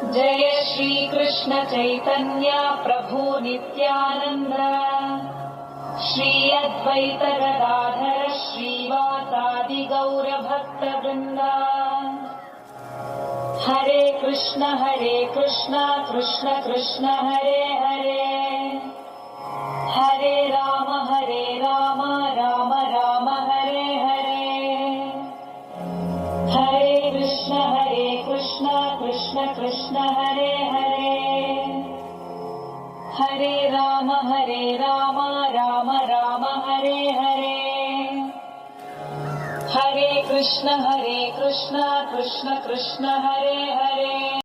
जय श्री कृष्ण चैतन्य प्रभु नित्यानंद श्री अद्वैत गदाधर श्रीवासादि गौर भक्त वृंद। हरे कृष्ण कृष्ण कृष्ण हरे हरे, हरे राम राम राम हरे हरे। हरे कृष्ण कृष्ण कृष्ण हरे हरे, हरे राम राम राम हरे हरे। हरे कृष्ण कृष्ण कृष्ण हरे हरे,